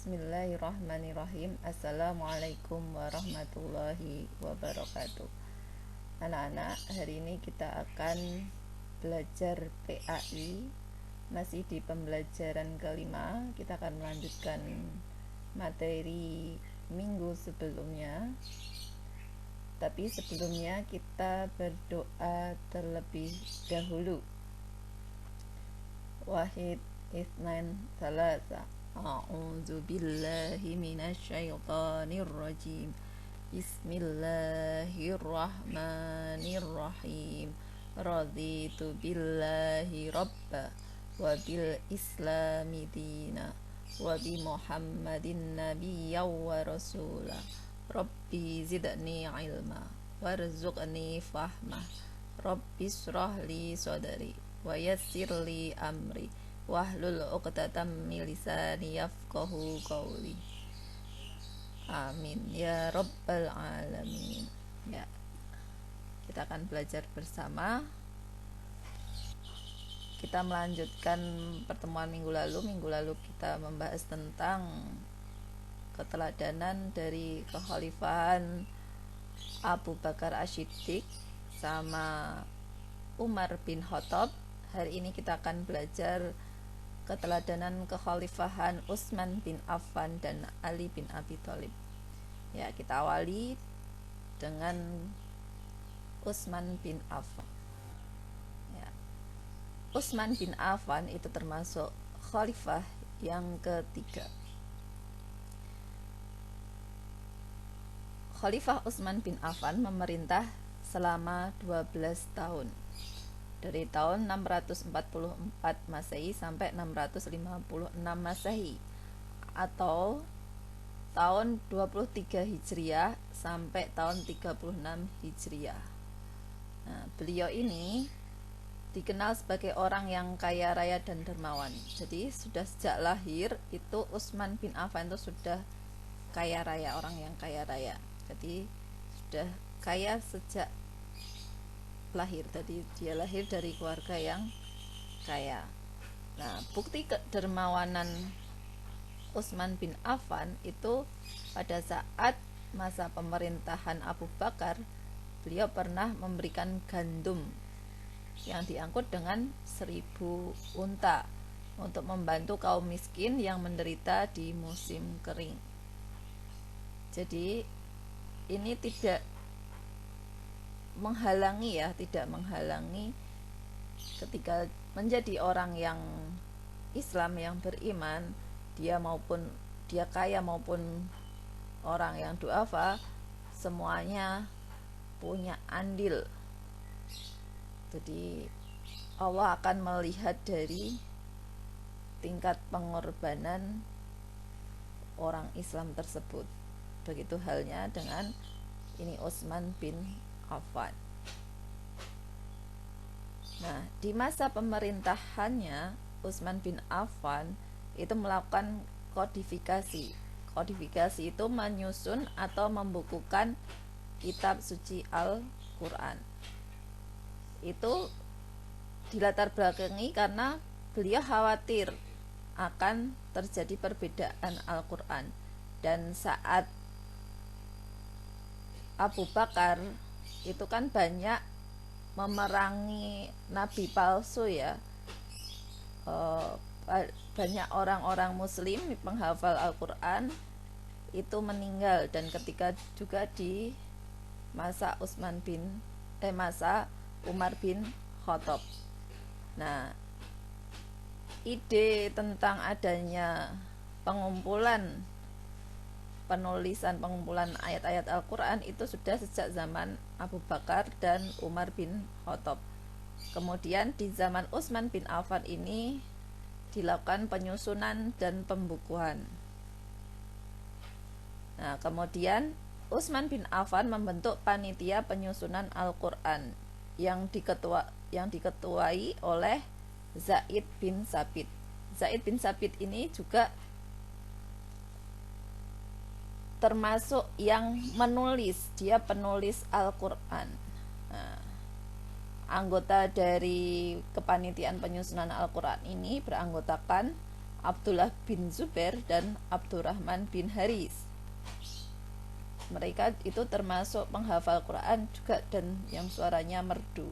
Bismillahirrahmanirrahim. Assalamualaikum warahmatullahi wabarakatuh. Anak-anak, hari ini kita akan belajar PAI. Masih di pembelajaran kelima. Kita akan melanjutkan materi minggu sebelumnya. Tapi sebelumnya kita berdoa terlebih dahulu. Wahid Itsnain Salasa. A'udzu billahi minasyaitonir rajim. Bismillahirrahmanirrahim. Raditu billahi rabba wa bil islami dina wa bi Muhammadin nabiyya wa rasula. Rabbi zidni ilma warzuqni fahma. Rabbi shrah li sadri wa yassir li amri wahlul 'uqdatam min lisani yafqahu qawli. Amin ya rabbal alamin. Ya, kita akan belajar bersama. Kita melanjutkan pertemuan minggu lalu. Minggu lalu kita membahas tentang keteladanan dari kekhalifahan Abu Bakar Asy-Syiddiq sama Umar bin Khattab. Hari ini kita akan belajar keteladanan kekhalifahan Utsman bin Affan dan Ali bin Abi Thalib. Ya, kita awali dengan Utsman bin Affan. Ya. Utsman bin Affan itu termasuk khalifah yang ketiga. Khalifah Utsman bin Affan memerintah selama 12 tahun. Dari tahun 644 Masehi sampai 656 Masehi, atau tahun 23 Hijriah sampai tahun 36 Hijriah. Nah, beliau ini dikenal sebagai orang yang kaya raya dan dermawan. Jadi sudah sejak lahir itu Utsman bin Affan itu sudah kaya raya, orang yang kaya raya. Jadi sudah kaya sejak lahir. Tadi dia lahir dari keluarga yang kaya. Nah, bukti kedermawanan Utsman bin Affan itu pada saat masa pemerintahan Abu Bakar, beliau pernah memberikan gandum yang diangkut dengan 1000 unta untuk membantu kaum miskin yang menderita di musim kering. Jadi ini tidak menghalangi ketika menjadi orang yang Islam, yang beriman, dia kaya maupun orang yang duafa, semuanya punya andil. Jadi Allah akan melihat dari tingkat pengorbanan orang Islam tersebut. Begitu halnya dengan ini Utsman bin Affan. Nah, di masa pemerintahannya Utsman bin Affan itu melakukan kodifikasi. Kodifikasi itu menyusun atau membukukan kitab suci Al-Quran. Itu dilatar belakangi karena beliau khawatir akan terjadi perbedaan Al-Quran. Dan saat Abu Bakar itu kan banyak memerangi nabi palsu ya, banyak orang-orang muslim penghafal Al-Quran itu meninggal. Dan ketika juga di masa masa Umar bin Khattab. Nah, ide tentang adanya pengumpulan ayat-ayat Al-Quran itu sudah sejak zaman Abu Bakar dan Umar bin Khattab. Kemudian di zaman Utsman bin Affan ini dilakukan penyusunan dan pembukuan. Nah, kemudian Utsman bin Affan membentuk panitia penyusunan Al-Quran yang diketuai oleh Zaid bin Tsabit. Zaid bin Tsabit ini juga termasuk yang menulis, dia penulis Al-Quran. Nah, anggota dari kepanitiaan penyusunan Al-Quran ini beranggotakan Abdullah bin Zubair dan Abdurrahman bin Haris. Mereka itu termasuk penghafal Quran juga dan yang suaranya merdu.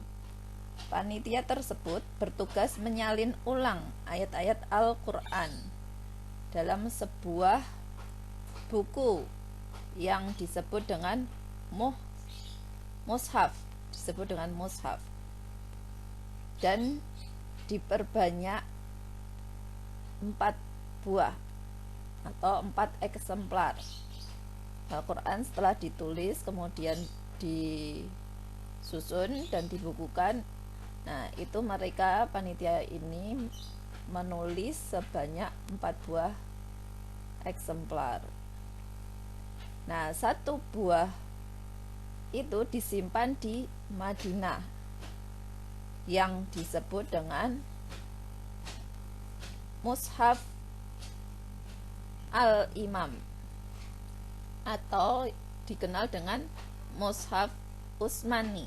Panitia tersebut bertugas menyalin ulang ayat-ayat Al-Quran dalam sebuah buku yang disebut dengan mushaf, dan diperbanyak 4 buah atau 4 eksemplar. Al-Quran setelah ditulis kemudian disusun dan dibukukan. Nah, itu mereka panitia ini menulis sebanyak 4 buah eksemplar. Nah, 1 buah itu disimpan di Madinah yang disebut dengan Mushaf Al-Imam atau dikenal dengan Mushaf Utsmani.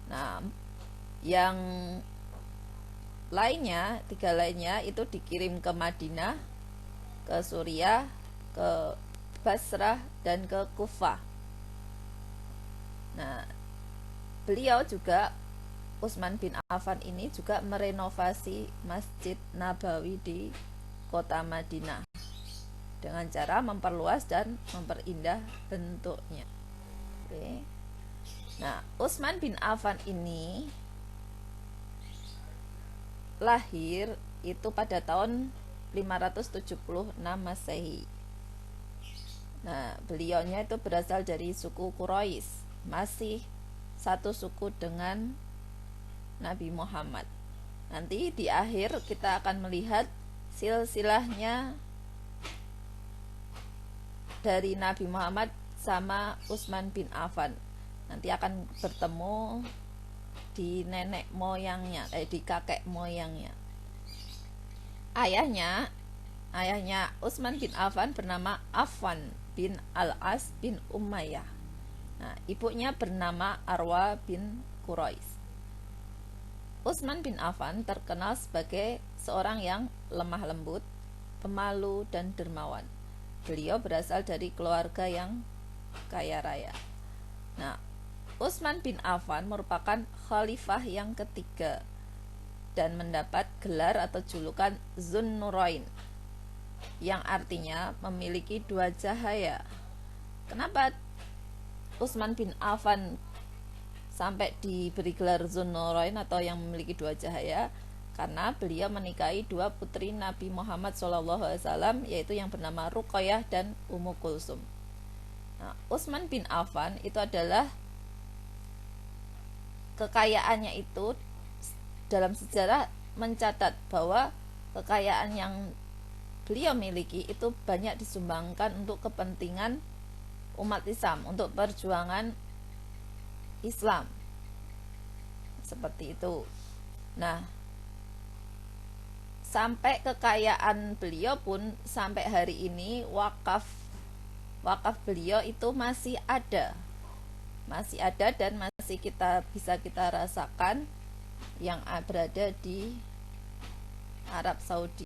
Nah, yang lainnya, 3 lainnya itu dikirim ke Madinah, ke Suriah, ke Basrah, dan ke Kufah. Nah, beliau juga, Utsman bin Affan ini juga merenovasi Masjid Nabawi di kota Madinah dengan cara memperluas dan memperindah bentuknya. Oke. Nah, Utsman bin Affan ini lahir itu pada tahun 576 Masehi. Nah, beliaunya itu berasal dari suku Quraisy, masih satu suku dengan Nabi Muhammad. Nanti di akhir kita akan melihat silsilahnya dari Nabi Muhammad sama Utsman bin Affan. Nanti akan bertemu di nenek moyangnya, di kakek moyangnya. Ayahnya Utsman bin Affan bernama Affan bin Al-As bin Umayyah. Nah, ibunya bernama Arwa bin Quraisy. Utsman bin Affan terkenal sebagai seorang yang lemah lembut, pemalu, dan dermawan. Beliau berasal dari keluarga yang kaya raya. Nah, Utsman bin Affan merupakan khalifah yang ketiga dan mendapat gelar atau julukan Zunnurain, yang artinya memiliki 2 cahaya. Kenapa Utsman bin Affan sampai diberi gelar Zunnurain atau yang memiliki 2 cahaya? Karena beliau menikahi 2 putri Nabi Muhammad SAW, yaitu yang bernama Ruqayyah dan Ummu Kulsum. Nah, Utsman bin Affan itu adalah kekayaannya itu dalam sejarah mencatat bahwa kekayaan yang beliau miliki itu banyak disumbangkan untuk kepentingan umat Islam, untuk perjuangan Islam. Seperti itu. Nah, sampai kekayaan beliau pun sampai hari ini wakaf beliau itu masih ada dan masih bisa kita rasakan yang berada di Arab Saudi.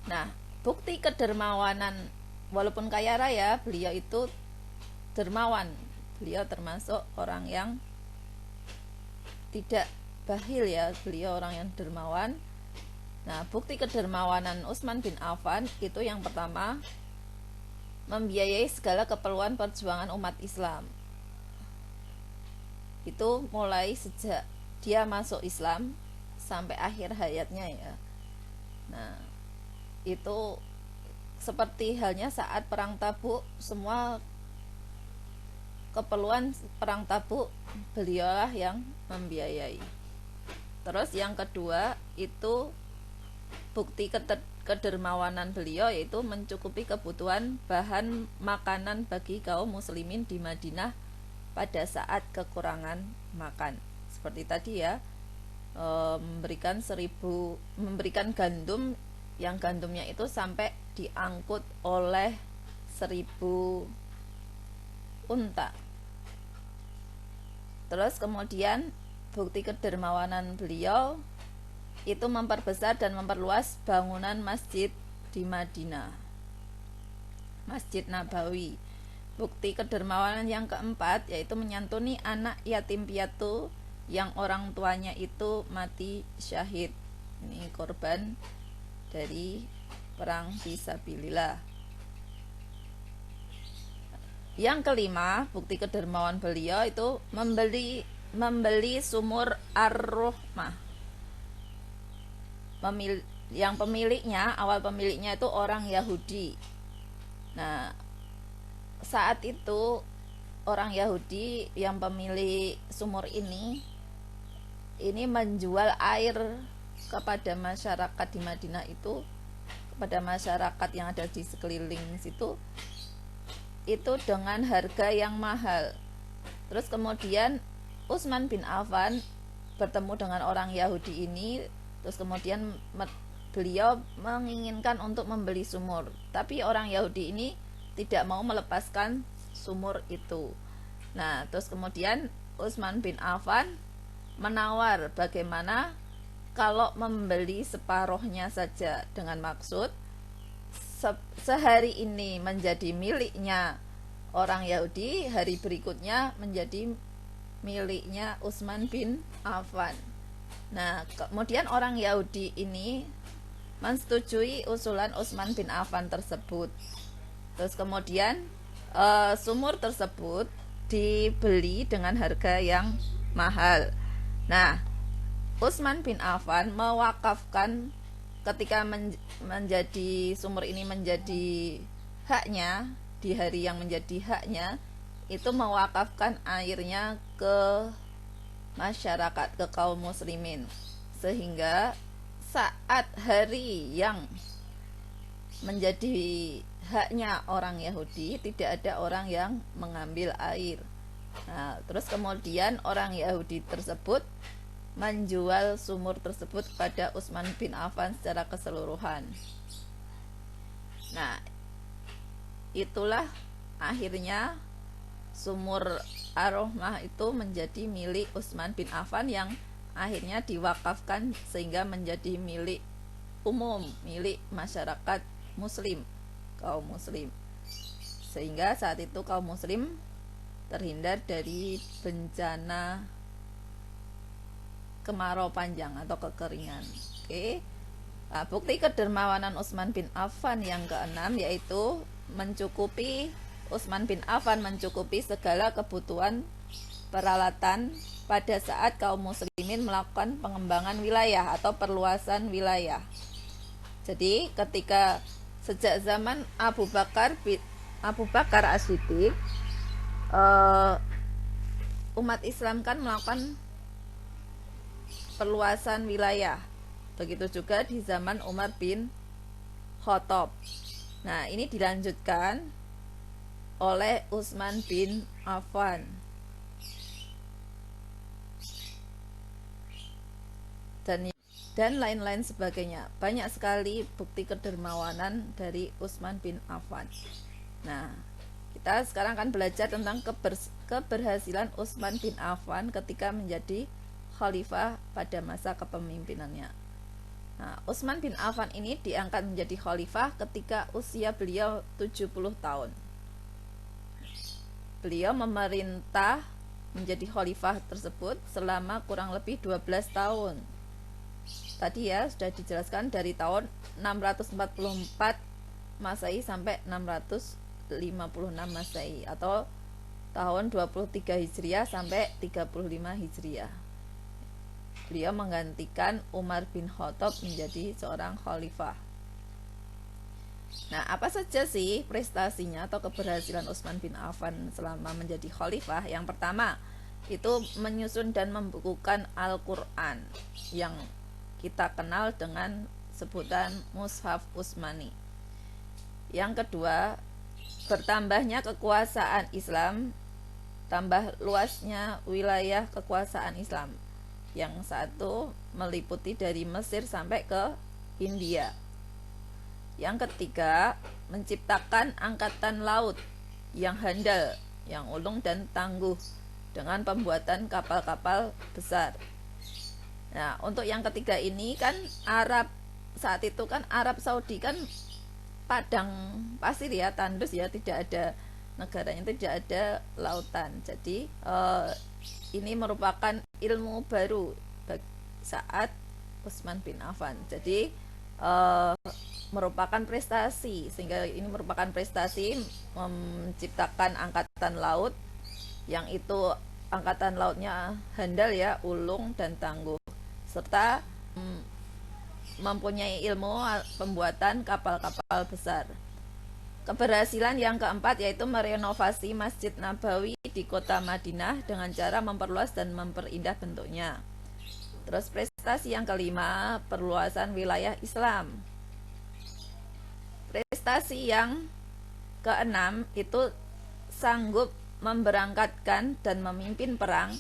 Nah, bukti kedermawanan, walaupun kaya raya, beliau itu dermawan. Beliau termasuk orang yang tidak bakhil ya, beliau orang yang dermawan. Nah, bukti kedermawanan Utsman bin Affan itu yang pertama, membiayai segala keperluan perjuangan umat Islam. Itu mulai sejak dia masuk Islam sampai akhir hayatnya ya. Nah, itu seperti halnya saat perang Tabuk, semua keperluan perang Tabuk beliaulah yang membiayai. Terus yang kedua itu bukti kedermawanan beliau, yaitu mencukupi kebutuhan bahan makanan bagi kaum muslimin di Madinah pada saat kekurangan makan. Seperti tadi ya, memberikan gandum, yang gandumnya itu sampai diangkut oleh 1000 unta. Terus kemudian bukti kedermawanan beliau itu memperbesar dan memperluas bangunan masjid di Madinah, Masjid Nabawi. Bukti kedermawanan yang keempat yaitu menyantuni anak yatim piatu yang orang tuanya itu mati syahid. Ini korban dari perang fisabilillah. Yang kelima, bukti kedermawan beliau itu membeli sumur Ar-Rahmah. Yang pemiliknya, awal pemiliknya itu orang Yahudi. Nah, saat itu orang Yahudi yang pemilik sumur ini menjual air kepada masyarakat di Madinah itu, kepada masyarakat yang ada di sekeliling situ itu dengan harga yang mahal. Terus kemudian Utsman bin Affan bertemu dengan orang Yahudi ini, terus kemudian beliau menginginkan untuk membeli sumur, tapi orang Yahudi ini tidak mau melepaskan sumur itu. Nah, terus kemudian Utsman bin Affan menawar bagaimana kalau membeli separuhnya saja, dengan maksud sehari ini menjadi miliknya orang Yahudi, hari berikutnya menjadi miliknya Utsman bin Affan. Nah, kemudian orang Yahudi ini menyetujui usulan Utsman bin Affan tersebut. Terus kemudian sumur tersebut dibeli dengan harga yang mahal. Nah, Utsman bin Affan mewakafkan ketika menjadi sumur ini menjadi haknya, di hari yang menjadi haknya itu mewakafkan airnya ke masyarakat, ke kaum muslimin, sehingga saat hari yang menjadi haknya orang Yahudi tidak ada orang yang mengambil air. Nah, terus kemudian orang Yahudi tersebut menjual sumur tersebut kepada Utsman bin Affan secara keseluruhan. Nah, itulah akhirnya sumur Ar-Rahmah itu menjadi milik Utsman bin Affan yang akhirnya diwakafkan sehingga menjadi milik umum, milik masyarakat muslim, kaum muslim. Sehingga saat itu kaum muslim terhindar dari bencana kemarau panjang atau kekeringan. Oke. Nah, bukti kedermawanan Utsman bin Affan yang keenam yaitu Utsman bin Affan mencukupi segala kebutuhan peralatan pada saat kaum muslimin melakukan pengembangan wilayah atau perluasan wilayah. Jadi ketika sejak zaman Abu Bakar As-Siddiq, umat Islam kan melakukan perluasan wilayah. Begitu juga di zaman Umar bin Khattab. Nah, ini dilanjutkan oleh Utsman bin Affan. Dan lain-lain sebagainya. Banyak sekali bukti kedermawanan dari Utsman bin Affan. Nah, kita sekarang akan belajar tentang keberhasilan Utsman bin Affan ketika menjadi khalifah pada masa kepemimpinannya. Nah, Utsman bin Affan ini diangkat menjadi khalifah ketika usia beliau 70 tahun. Beliau memerintah menjadi khalifah tersebut selama kurang lebih 12 tahun. Tadi ya sudah dijelaskan dari tahun 644 Masehi sampai 656 Masehi atau tahun 23 Hijriah sampai 35 Hijriah. Beliau menggantikan Umar bin Khattab menjadi seorang khalifah. Nah, apa saja sih prestasinya atau keberhasilan Utsman bin Affan selama menjadi khalifah? Yang pertama, itu menyusun dan membukukan Al-Quran yang kita kenal dengan sebutan Mushaf Utsmani. Yang kedua, bertambahnya kekuasaan Islam, tambah luasnya wilayah kekuasaan Islam. Yang satu meliputi dari Mesir sampai ke India. Yang ketiga, menciptakan angkatan laut yang handal, yang ulung dan tangguh dengan pembuatan kapal-kapal besar. Nah, untuk yang ketiga ini kan saat itu kan Arab Saudi kan padang pasir ya, tandus ya, tidak ada negaranya, tidak ada lautan. Jadi ini merupakan ilmu baru saat Utsman bin Affan. Jadi merupakan prestasi, sehingga ini merupakan prestasi menciptakan angkatan laut yang itu angkatan lautnya handal ya, ulung dan tangguh, serta mempunyai ilmu pembuatan kapal-kapal besar. Keberhasilan yang keempat yaitu merenovasi Masjid Nabawi di kota Madinah dengan cara memperluas dan memperindah bentuknya. Terus prestasi yang kelima, perluasan wilayah Islam. Prestasi yang keenam itu sanggup memberangkatkan dan memimpin perang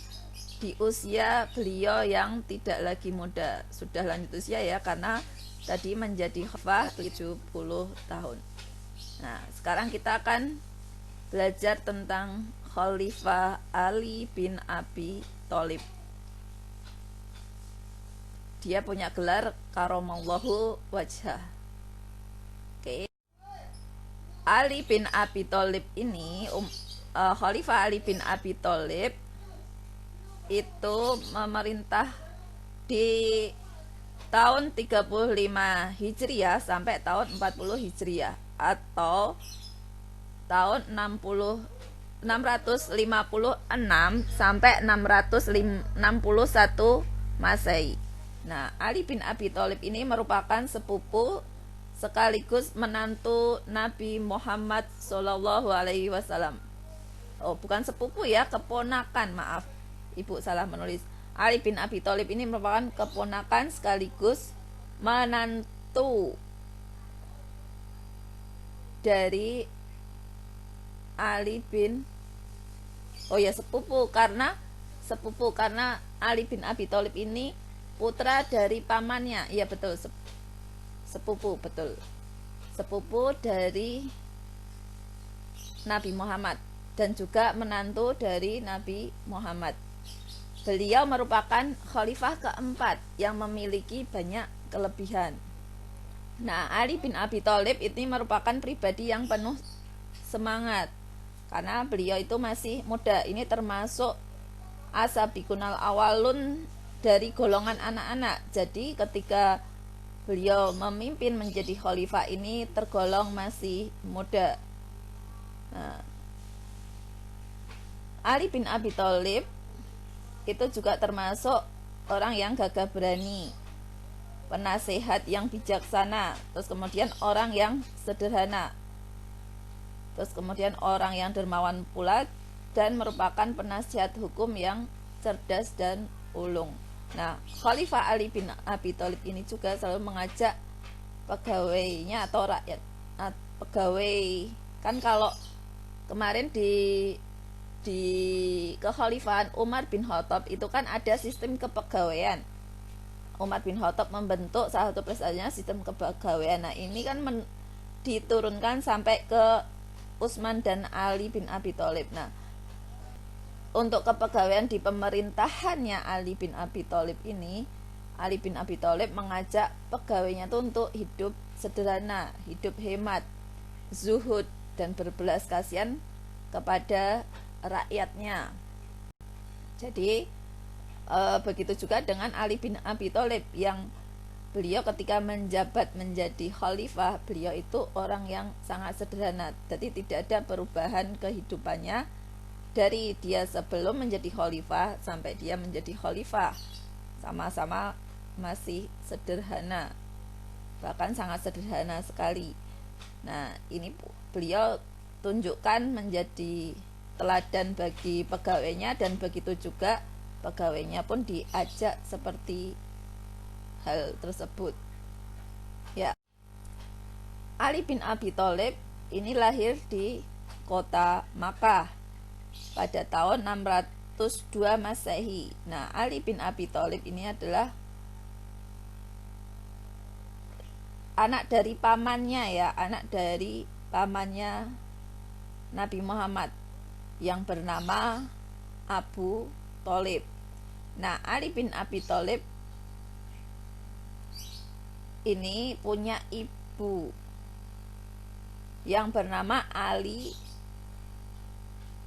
di usia beliau yang tidak lagi muda, sudah lanjut usia ya, karena tadi menjadi khalifah 70 tahun. Nah, sekarang kita akan belajar tentang Khalifah Ali bin Abi Thalib. Dia punya gelar Karamallahu wajhah. Oke. Ali bin Abi Thalib ini Khalifah Ali bin Abi Thalib itu memerintah di tahun 35 Hijriah sampai tahun 40 Hijriah atau tahun 656 sampai 661 Masehi. Nah, Ali bin Abi Thalib ini merupakan sepupu sekaligus menantu Nabi Muhammad Shallallahu Alaihi Wasallam. Oh, bukan sepupu ya, keponakan, maaf. Ibu salah menulis. Ali bin Abi Thalib ini merupakan keponakan sekaligus menantu dari Ali bin sepupu karena Ali bin Abi Thalib ini putra dari pamannya. Iya betul, sepupu, betul. Sepupu dari Nabi Muhammad dan juga menantu dari Nabi Muhammad. Beliau merupakan khalifah keempat yang memiliki banyak kelebihan. Nah, Ali bin Abi Thalib ini merupakan pribadi yang penuh semangat karena beliau itu masih muda. Ini termasuk asabiqunal awalun dari golongan anak-anak. Jadi ketika beliau memimpin menjadi khalifah ini tergolong masih muda. Nah, Ali bin Abi Thalib itu juga termasuk orang yang gagah berani, penasehat yang bijaksana, terus kemudian orang yang sederhana, terus kemudian orang yang dermawan pula, dan merupakan penasihat hukum yang cerdas dan ulung. Nah, Khalifah Ali bin Abi Thalib ini juga selalu mengajak pegawainya atau rakyat, pegawai kan kalau kemarin di kekhalifahan Umar bin Khattab itu kan ada sistem kepegawaian. Umar bin Khattab membentuk salah satu prestasinya sistem kepegawaian. Nah, ini kan diturunkan sampai ke Utsman dan Ali bin Abi Thalib. Nah, untuk kepegawaian di pemerintahannya Ali bin Abi Thalib ini, Ali bin Abi Thalib mengajak pegawainya itu untuk hidup sederhana, hidup hemat, zuhud, dan berbelas kasihan kepada rakyatnya. Jadi begitu juga dengan Ali bin Abi Thalib yang beliau ketika menjabat menjadi khalifah, beliau itu orang yang sangat sederhana. Jadi tidak ada perubahan kehidupannya dari dia sebelum menjadi khalifah sampai dia menjadi khalifah. Sama-sama masih sederhana, bahkan sangat sederhana sekali. Nah, ini beliau tunjukkan menjadi teladan bagi pegawainya, dan begitu juga pegawainya pun diajak seperti hal tersebut. Ya, Ali bin Abi Thalib ini lahir di kota Makkah pada tahun 602 Masehi. Nah, Ali bin Abi Thalib ini adalah anak dari pamannya ya, anak dari pamannya Nabi Muhammad yang bernama Abu Thalib. Nah, Ali bin Abi Thalib ini punya ibu yang bernama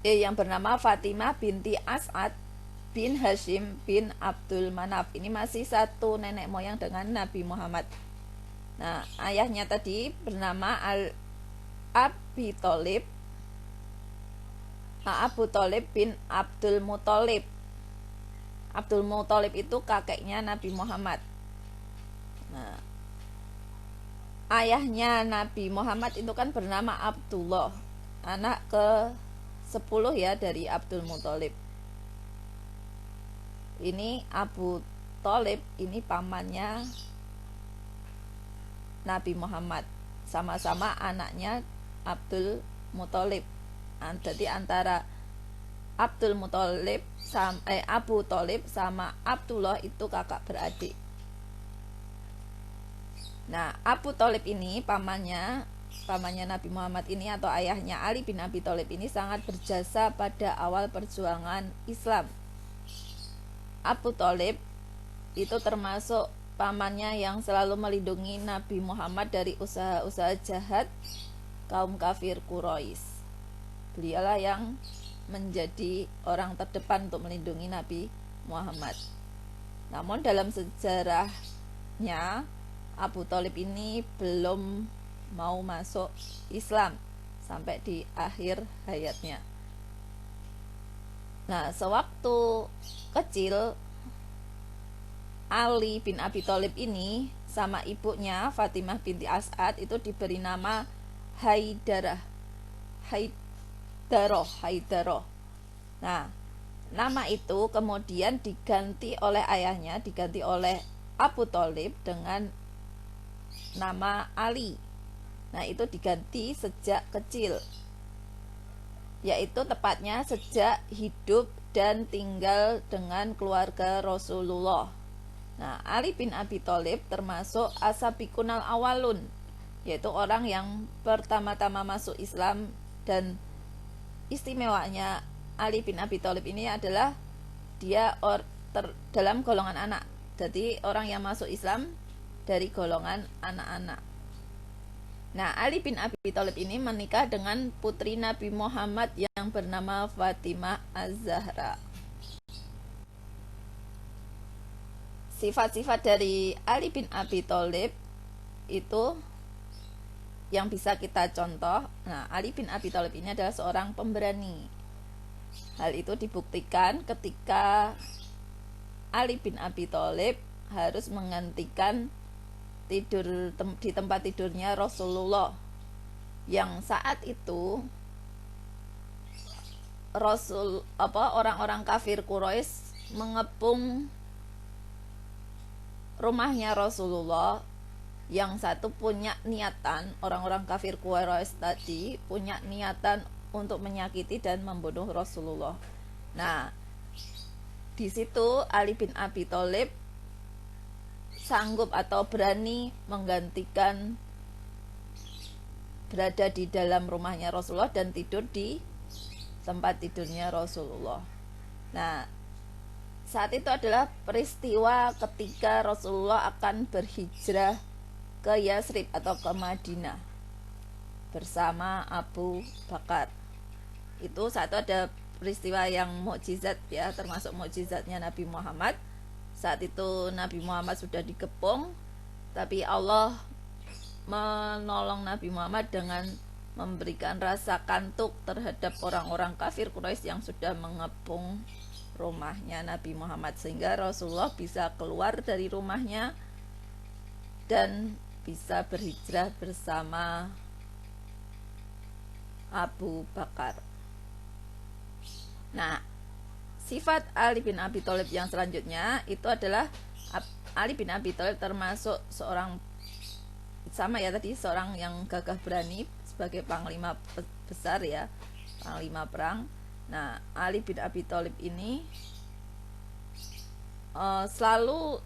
yang bernama Fatimah binti As'ad bin Hashim bin Abdul Manaf. Ini masih satu nenek moyang dengan Nabi Muhammad. Nah, ayahnya tadi bernama Abi Thalib, Abu Thalib bin Abdul Muthalib. Abdul Muthalib itu kakeknya Nabi Muhammad. Nah, ayahnya Nabi Muhammad itu kan bernama Abdullah, anak ke 10 ya dari Abdul Muthalib. Ini Abu Thalib, ini pamannya Nabi Muhammad, sama-sama anaknya Abdul Muthalib. Jadi antara Abdul Muthalib Abu Thalib sama Abdullah itu kakak beradik. Nah, Abu Thalib ini pamannya Nabi Muhammad ini atau ayahnya Ali bin Abi Thalib ini sangat berjasa pada awal perjuangan Islam. Abu Thalib itu termasuk pamannya yang selalu melindungi Nabi Muhammad dari usaha-usaha jahat kaum kafir Quraisy. Beliaulah yang menjadi orang terdepan untuk melindungi Nabi Muhammad. Namun dalam sejarahnya Abu Thalib ini belum mau masuk Islam sampai di akhir hayatnya. Nah, sewaktu kecil Ali bin Abi Thalib ini sama ibunya Fatimah binti As'ad itu diberi nama Haidarah. Nah, nama itu kemudian diganti oleh ayahnya, diganti oleh Abu Thalib dengan nama Ali. Nah, itu diganti sejak kecil, yaitu tepatnya sejak hidup dan tinggal dengan keluarga Rasulullah. Nah, Ali bin Abi Thalib termasuk asabiqunal awalun, yaitu orang yang pertama-tama masuk Islam. Dan istimewanya Ali bin Abi Thalib ini adalah dia dalam golongan anak. Jadi orang yang masuk Islam dari golongan anak-anak. Nah, Ali bin Abi Thalib ini menikah dengan putri Nabi Muhammad yang bernama Fatimah Az-Zahra. Sifat-sifat dari Ali bin Abi Thalib itu yang bisa kita contoh. Nah, Ali bin Abi Thalib ini adalah seorang pemberani. Hal itu dibuktikan ketika Ali bin Abi Thalib harus menggantikan tidur di tempat tidurnya Rasulullah, yang saat itu orang-orang kafir Quraisy mengepung rumahnya Rasulullah. Yang satu punya niatan, orang-orang kafir Quraisy tadi punya niatan untuk menyakiti dan membunuh Rasulullah. Nah, di situ Ali bin Abi Thalib sanggup atau berani menggantikan berada di dalam rumahnya Rasulullah dan tidur di tempat tidurnya Rasulullah. Nah, saat itu adalah peristiwa ketika Rasulullah akan berhijrah ke Yasrib atau ke Madinah bersama Abu Bakar. Itu saat itu ada peristiwa yang mukjizat ya, termasuk mukjizatnya Nabi Muhammad. Saat itu Nabi Muhammad sudah dikepung, tapi Allah menolong Nabi Muhammad dengan memberikan rasa kantuk terhadap orang-orang kafir Quraisy yang sudah mengepung rumahnya Nabi Muhammad, sehingga Rasulullah bisa keluar dari rumahnya dan bisa berhijrah bersama Abu Bakar. Nah, sifat Ali bin Abi Thalib yang selanjutnya itu adalah Ali bin Abi Thalib termasuk seorang seorang yang gagah berani sebagai panglima besar ya, panglima perang. Nah, Ali bin Abi Thalib ini selalu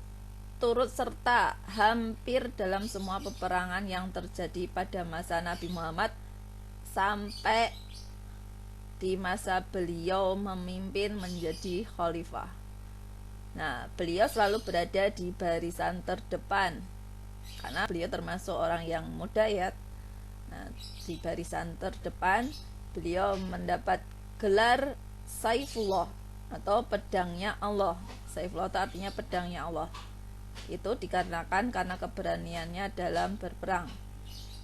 turut serta hampir dalam semua peperangan yang terjadi pada masa Nabi Muhammad sampai di masa beliau memimpin menjadi khalifah. Nah, beliau selalu berada di barisan terdepan karena beliau termasuk orang yang muda ya. Nah, di barisan terdepan beliau mendapat gelar Saifullah atau pedangnya Allah. Saifullah itu artinya pedangnya Allah. Itu dikarenakan karena keberaniannya dalam berperang.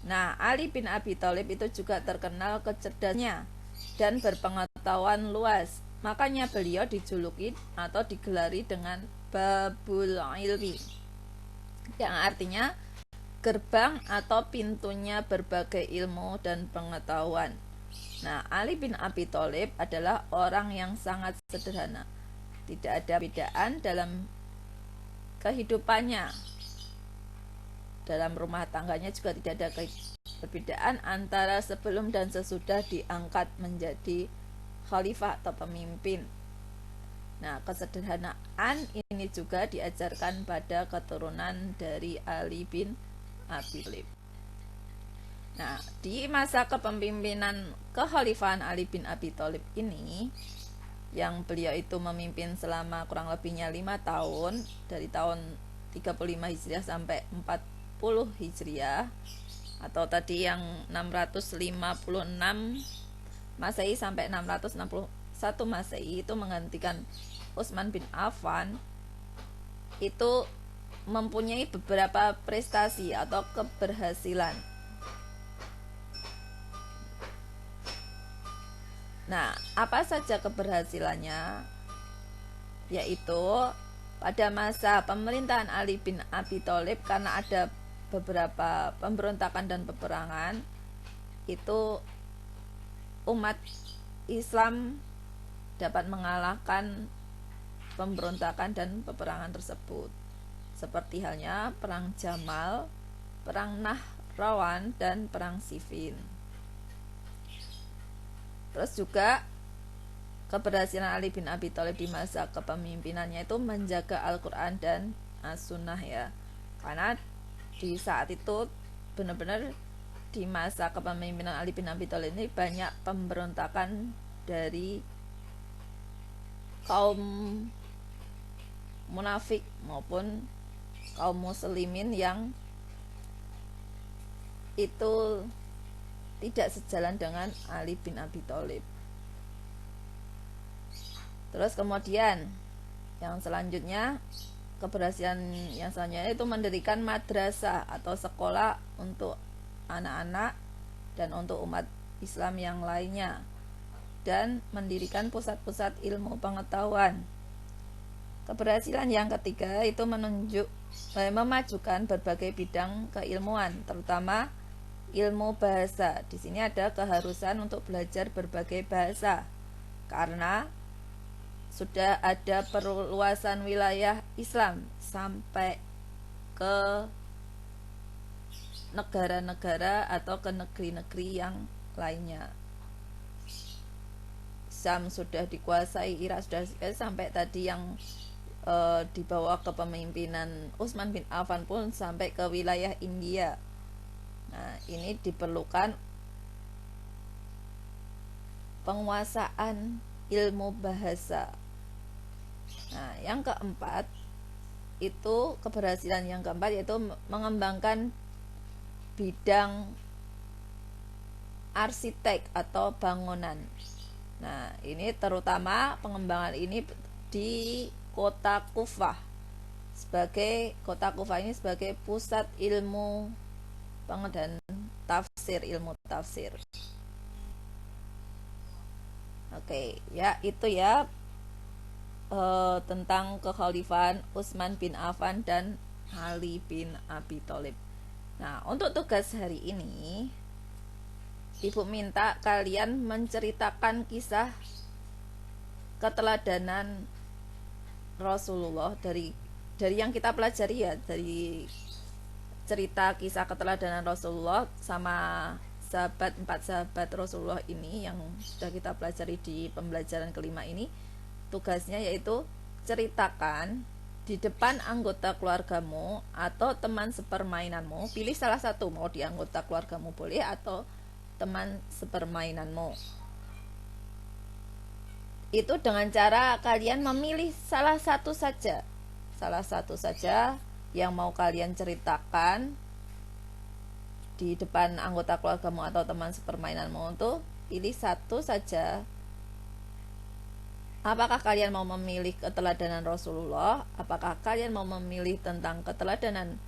Nah, Ali bin Abi Thalib itu juga terkenal kecerdasnya dan berpengetahuan luas. Makanya beliau dijuluki atau digelari dengan Babul Ilmi, yang artinya gerbang atau pintunya berbagai ilmu dan pengetahuan. Nah, Ali bin Abi Thalib adalah orang yang sangat sederhana. Tidak ada perbedaan dalam kehidupannya. Dalam rumah tangganya juga tidak ada perbedaan antara sebelum dan sesudah diangkat menjadi khalifah atau pemimpin. Nah, kesederhanaan ini juga diajarkan pada keturunan dari Ali bin Abi Thalib. Nah, di masa kepemimpinan kekhalifahan Ali bin Abi Thalib ini, yang beliau itu memimpin selama kurang lebihnya 5 tahun, dari tahun 35 Hijriah sampai 40 Hijriah, atau tadi yang 656 Masehi sampai 661 Masehi, itu menggantikan Utsman bin Affan, itu mempunyai beberapa prestasi atau keberhasilan. Nah, apa saja keberhasilannya? Yaitu pada masa pemerintahan Ali bin Abi Thalib, karena ada beberapa pemberontakan dan peperangan, itu umat Islam dapat mengalahkan pemberontakan dan peperangan tersebut, seperti halnya perang Jamal, perang Nahrawan, dan perang Siffin. Terus juga keberhasilan Ali bin Abi Thalib di masa kepemimpinannya itu menjaga Al-Quran dan As-Sunnah ya, karena di saat itu benar-benar di masa kepemimpinan Ali bin Abi Thalib ini banyak pemberontakan dari kaum munafik maupun kaum muslimin yang itu tidak sejalan dengan Ali bin Abi Thalib. Terus kemudian yang selanjutnya, keberhasilan yang selanjutnya itu mendirikan madrasah atau sekolah untuk anak-anak dan untuk umat Islam yang lainnya, dan mendirikan pusat-pusat ilmu pengetahuan. Keberhasilan yang ketiga itu memajukan berbagai bidang keilmuan, terutama ilmu bahasa. Di sini ada keharusan untuk belajar berbagai bahasa karena sudah ada perluasan wilayah Islam sampai ke negara-negara atau ke negeri-negeri yang lainnya. Syam sudah dikuasai, Irak sudah sampai tadi yang di bawah kepemimpinan Utsman bin Affan pun sampai ke wilayah India. Nah, ini diperlukan penguasaan ilmu bahasa. Nah, yang keempat itu keberhasilan yang keempat yaitu mengembangkan bidang arsitek atau bangunan. Nah, ini terutama pengembangan ini di kota Kufah. Kota Kufah ini sebagai pusat ilmu dan tafsir, ilmu tafsir. Oke, ya itu ya tentang kekhalifahan Utsman bin Affan dan Ali bin Abi Thalib. Nah, untuk tugas hari ini, Ibu minta kalian menceritakan kisah keteladanan Rasulullah dari yang kita pelajari ya, dari cerita kisah keteladanan Rasulullah sama empat sahabat Rasulullah ini yang sudah kita pelajari di pembelajaran kelima ini. Tugasnya yaitu ceritakan di depan anggota keluargamu atau teman sepermainanmu. Pilih salah satu, mau di anggota keluargamu boleh atau teman sepermainanmu. Itu dengan cara kalian memilih salah satu saja yang mau kalian ceritakan di depan anggota keluargamu atau teman sepermainanmu, untuk pilih satu saja. Apakah kalian mau memilih keteladanan Rasulullah? Apakah kalian mau memilih tentang keteladanan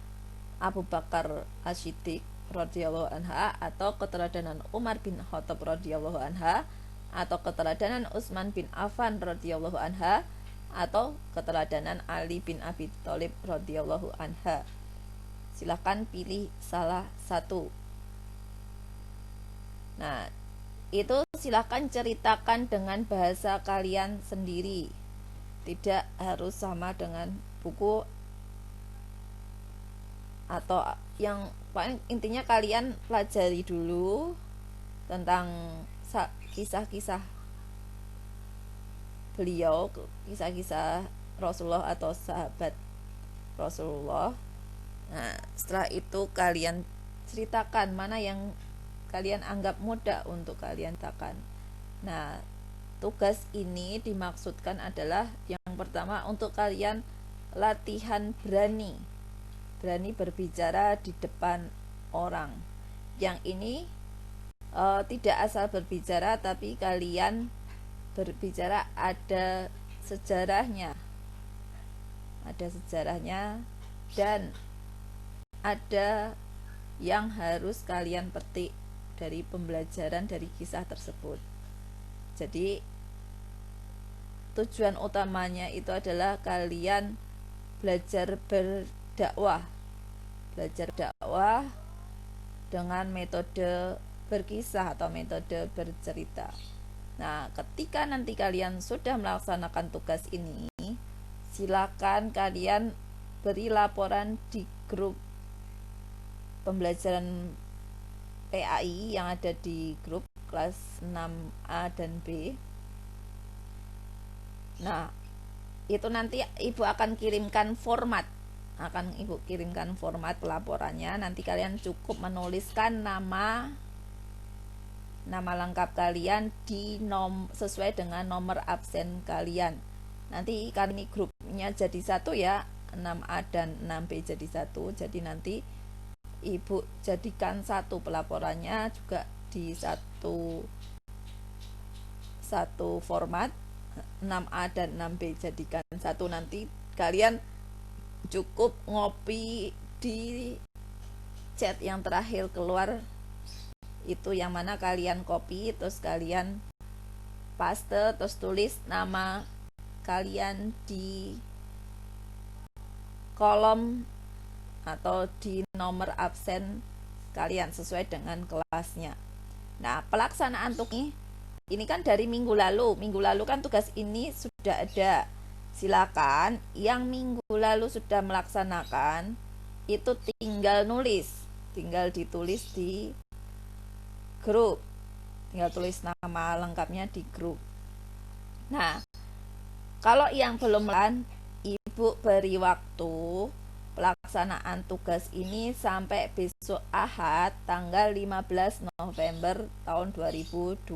Abu Bakar As-Siddiq radhiyallahu anha, atau keteladanan Umar bin Khattab radhiyallahu anha, atau keteladanan Utsman bin Affan radhiyallahu anha, atau keteladanan Ali bin Abi Thalib radhiyallahu anha? Silahkan pilih salah satu. Nah, itu silahkan ceritakan dengan bahasa kalian sendiri, tidak harus sama dengan buku, atau yang paling intinya kalian pelajari dulu tentang kisah-kisah beliau, kisah-kisah Rasulullah atau sahabat Rasulullah. Nah, setelah itu kalian ceritakan mana yang kalian anggap mudah untuk kalian ceritakan. Nah, tugas ini dimaksudkan adalah yang pertama untuk kalian latihan berani berbicara di depan orang. Yang ini tidak asal berbicara, tapi kalian berbicara ada sejarahnya, dan ada yang harus kalian petik dari pembelajaran dari kisah tersebut. Jadi tujuan utamanya itu adalah kalian belajar berdakwah dengan metode berkisah atau metode bercerita. Nah, ketika nanti kalian sudah melaksanakan tugas ini, silakan kalian beri laporan di grup pembelajaran PAI yang ada di grup kelas 6A dan B. Nah, itu nanti Ibu akan kirimkan format pelaporannya. Nanti kalian cukup menuliskan nama lengkap kalian sesuai dengan nomor absen kalian. Nanti kali ini grupnya jadi satu ya, 6A dan 6B jadi satu. Jadi nanti Ibu jadikan satu pelaporannya juga di satu format, 6A dan 6B jadikan satu. Nanti kalian cukup ngopi di chat yang terakhir keluar, itu yang mana kalian copy, terus kalian paste, terus tulis nama kalian di kolom atau di nomor absen kalian sesuai dengan kelasnya. Nah, pelaksanaan tugas ini kan dari minggu lalu kan tugas ini sudah ada. Silakan yang minggu lalu sudah melaksanakan itu tinggal ditulis di grup, tinggal tulis nama lengkapnya di grup. Nah, kalau yang belum Ibu beri waktu pelaksanaan tugas ini sampai besok Ahad tanggal 15 November tahun 2020.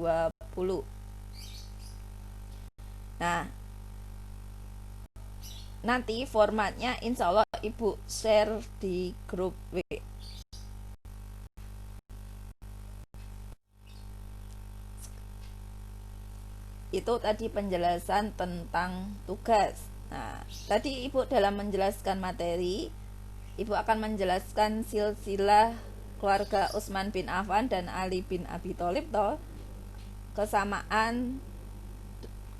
Nah, nanti formatnya insya Allah Ibu share di grup W. Itu tadi penjelasan tentang tugas. Nah, tadi Ibu dalam menjelaskan materi, Ibu akan menjelaskan silsilah keluarga Utsman bin Affan dan Ali bin Abi Thalib, kesamaan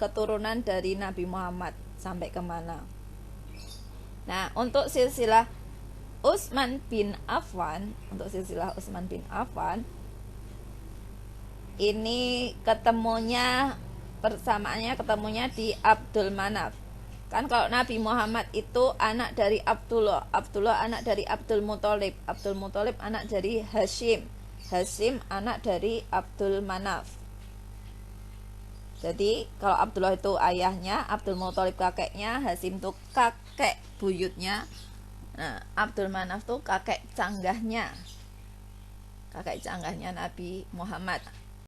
keturunan dari Nabi Muhammad sampai kemana. Nah, untuk silsilah Utsman bin Affan, ini persamaannya ketemunya di Abdul Manaf. Kan kalau Nabi Muhammad itu anak dari Abdullah anak dari Abdul Muthalib anak dari Hashim anak dari Abdul Manaf. Jadi kalau Abdullah itu ayahnya, Abdul Muthalib kakeknya, Hashim itu kakek buyutnya. Nah, Abdul Manaf itu kakek canggahnya Nabi Muhammad.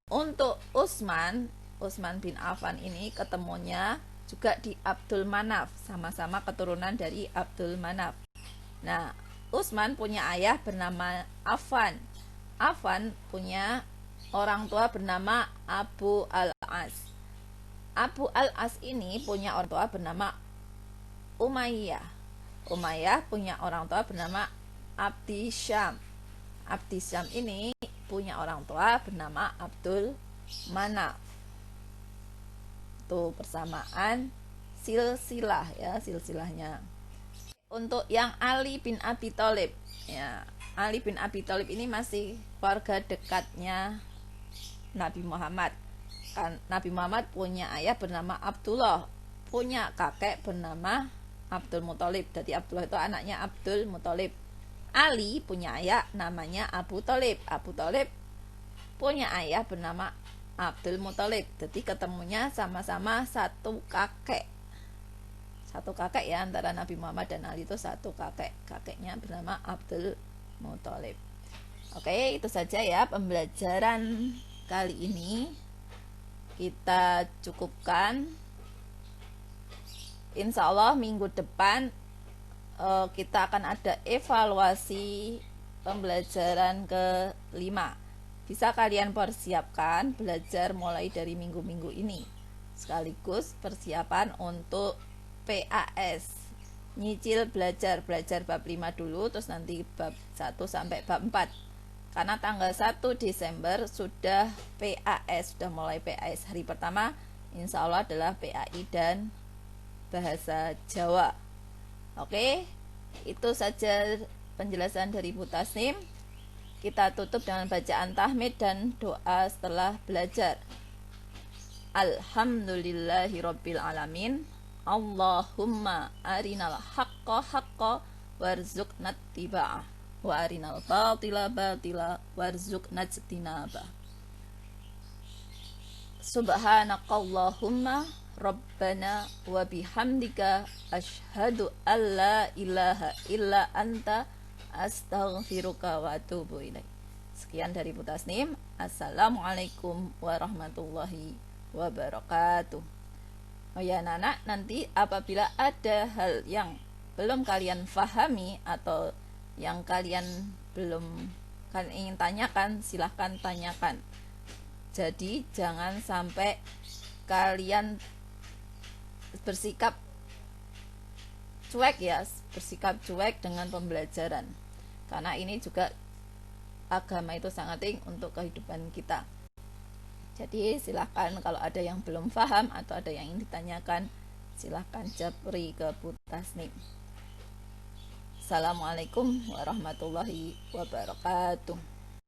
Untuk Utsman bin Affan ini ketemunya juga di Abdul Manaf, sama-sama keturunan dari Abdul Manaf. Nah, Utsman punya ayah bernama Affan. Affan punya orang tua bernama Abu Al-As. Abu Al-As ini punya orang tua bernama Umayyah. Umayyah punya orang tua bernama Abdi Syam. Abdi Syam ini punya orang tua bernama Abdul Manaf. Itu persamaan silsilah ya, silsilahnya. Untuk yang Ali bin Abi Thalib ya, Ali bin Abi Thalib ini masih keluarga dekatnya Nabi Muhammad. Kan Nabi Muhammad punya ayah bernama Abdullah, punya kakek bernama Abdul Muthalib. Jadi Abdullah itu anaknya Abdul Muthalib. Ali punya ayah namanya Abu Thalib. Abu Thalib punya ayah bernama Abdul Muthalib. Jadi ketemunya sama-sama satu kakek. Satu kakek ya, antara Nabi Muhammad dan Ali itu satu kakek. Kakeknya bernama Abdul Muthalib. Oke, itu saja ya pembelajaran kali ini. Kita cukupkan. Insya Allah minggu depan kita akan ada evaluasi pembelajaran ke-5. Bisa kalian persiapkan belajar mulai dari minggu-minggu ini, sekaligus persiapan untuk PAS, nyicil belajar bab 5 dulu, terus nanti bab 1 sampai bab 4. Karena tanggal 1 Desember sudah PAS, sudah mulai PAS. Hari pertama insya Allah adalah PAI dan bahasa Jawa. Oke, itu saja penjelasan dari Bu Tasnim. Kita tutup dengan bacaan tahmid dan doa setelah belajar. Alhamdulillahirabbil alamin. Allahumma arinal haqqa haqqa warzuqna ittiba'ah wa arinal batila batila warzuqna ijtinabah. Subhanakallahumma rabbana wa bihamdika asyhadu alla ilaha illa anta astaghfiruka wa atubu ilaik. Sekian dari Bu Tasnim. Assalamualaikum warahmatullahi wabarakatuh. Oh ya anak-anak, nanti apabila ada hal yang belum kalian pahami atau yang kalian ingin tanyakan, silahkan tanyakan. Jadi jangan sampai kalian bersikap cuek ya, bersikap cuek dengan pembelajaran. Karena ini juga agama itu sangat penting untuk kehidupan kita. Jadi silahkan kalau ada yang belum paham atau ada yang ingin ditanyakan, silahkan japri ke Bu Tasnim. Assalamualaikum warahmatullahi wabarakatuh.